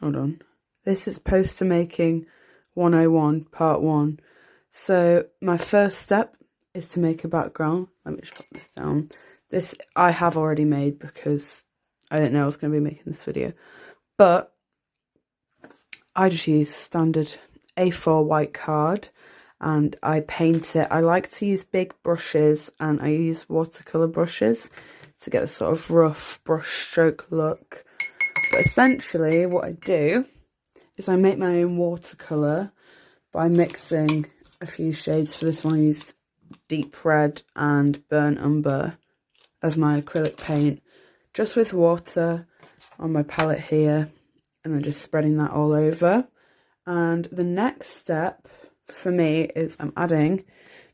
hold on. This is poster making 101, part 1. So my first step is to make a background. Let me just put this down. This I have already made because I didn't know I was going to be making this video. But I just use standard A4 white card and I paint it. I like to use big brushes and I use watercolour brushes to get a sort of rough brush stroke look. But essentially what I do is I make my own watercolour by mixing a few shades. For this one I used deep red and burnt umber as my acrylic paint, just with water on my palette here, and then just spreading that all over. And the next step for me is I'm adding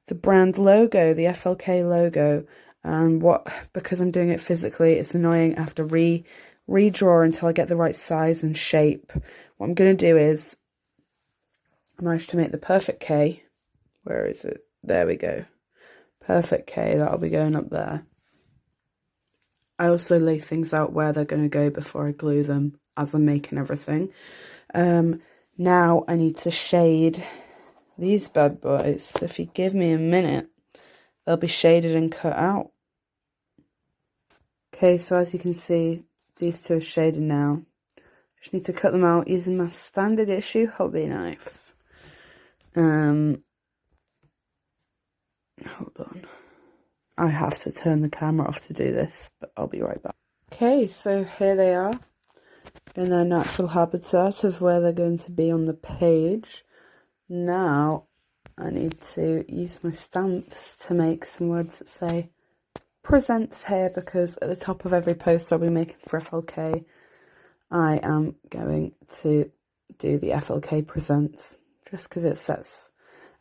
the brand logo, the FLK logo. And because I'm doing it physically, it's annoying. I have to redraw until I get the right size and shape. What I'm going to do is I managed to make the perfect K. Where is it? There we go. Perfect K. That'll be going up there. I also lay things out where they're going to go before I glue them as I'm making everything. Now I need to shade these bad boys. So if you give me a minute, they'll be shaded and cut out. Okay, so as you can see, these two are shaded now. Just need to cut them out using my standard issue hobby knife. Hold on. I have to turn the camera off to do this, but I'll be right back. Okay, so here they are in their natural habitat of where they're going to be on the page. Now I need to use my stamps to make some words that say presents here, because at the top of every post I'll be making for FLK, I am going to do the FLK presents, just because it sets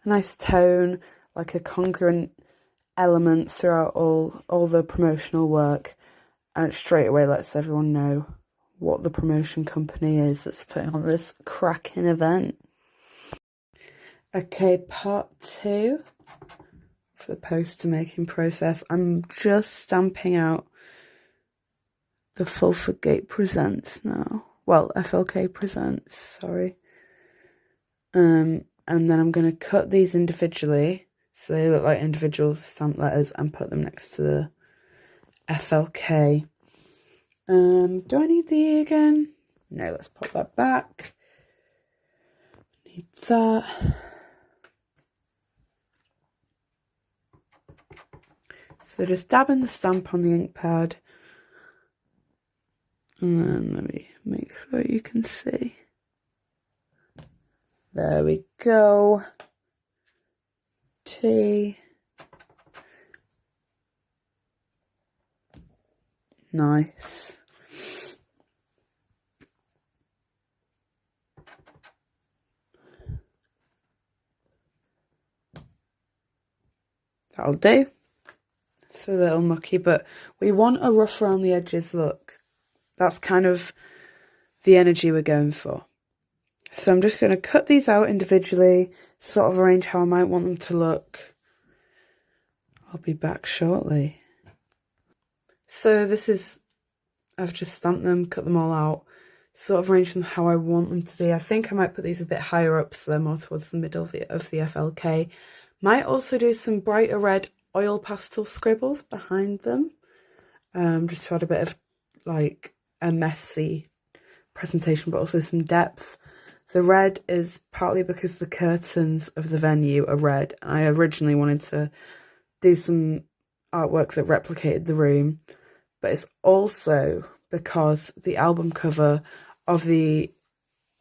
a nice tone, like a congruent element throughout all the promotional work, and it straight away lets everyone know what the promotion company is that's putting on this cracking event. Okay, part 2 for the poster making process. I'm just stamping out the Fulford Gate Presents now. Well, FLK Presents, sorry. And then I'm going to cut these individually so they look like individual stamp letters and put them next to the FLK. Do I need the E again? No, let's pop that back. Need that. So just dabbing the stamp on the ink pad. And then let me make sure you can see. There we go. T. Nice. That'll do. It's a little mucky, but we want a rough around the edges look. That's kind of the energy we're going for. So I'm just going to cut these out individually, sort of arrange how I might want them to look. I'll be back shortly. So this is, I've just stamped them, cut them all out, sort of arranged them how I want them to be. I think I might put these a bit higher up so they're more towards the middle of the FLK. Might also do some brighter red oil pastel scribbles behind them, just to add a bit of like a messy presentation, but also some depth. The red is partly because the curtains of the venue are red. I originally wanted to do some artwork that replicated the room, but it's also because the album cover of the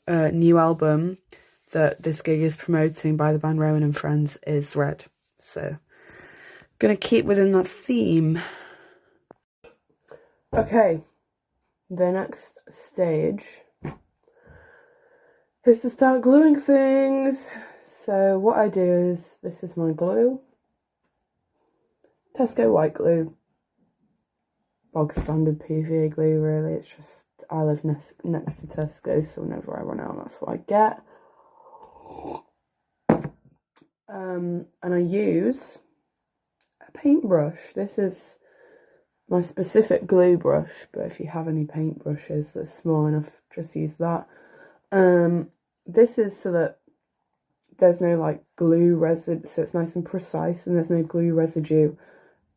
new album that this gig is promoting by the band Rowan and Friends is red. So I'm going to keep within that theme. Okay, the next stage is to start gluing things. So what I do is, this is my glue. Tesco white glue. Bog standard PVA glue, really. It's just, I live next to Tesco, so whenever I run out, that's what I get. And I use a paintbrush. This is my specific glue brush, but if you have any paintbrushes that's small enough, just use that. This is so that there's no like glue residue, so it's nice and precise, and there's no glue residue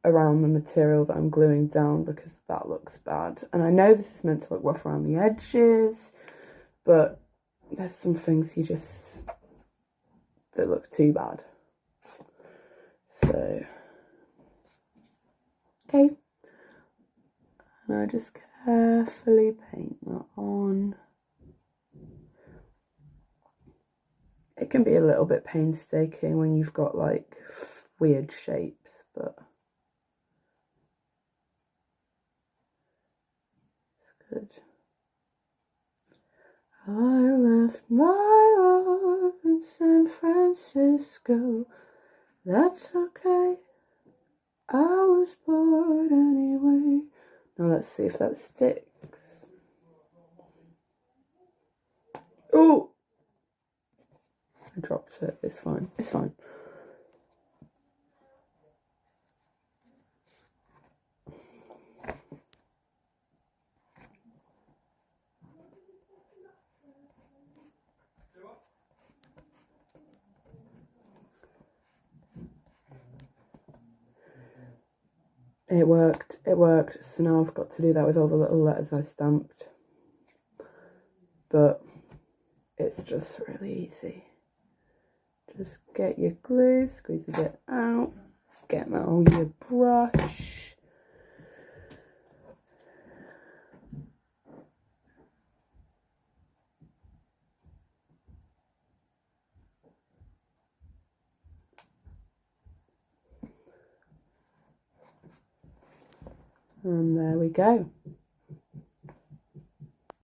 around the material that I'm gluing down, because that looks bad. And I know this is meant to look rough around the edges, but there's some things that look too bad. So, okay, and I just carefully paint that on. It can be a little bit painstaking when you've got like weird shapes, but it's good. I left my love in San Francisco. That's okay. I was bored anyway. Now let's see if that sticks. Oh! I dropped it. It's fine. It's fine. It worked. It worked. So now I've got to do that with all the little letters I stamped. But it's just really easy. Just get your glue, squeeze a bit out, get that on your brush. And there we go.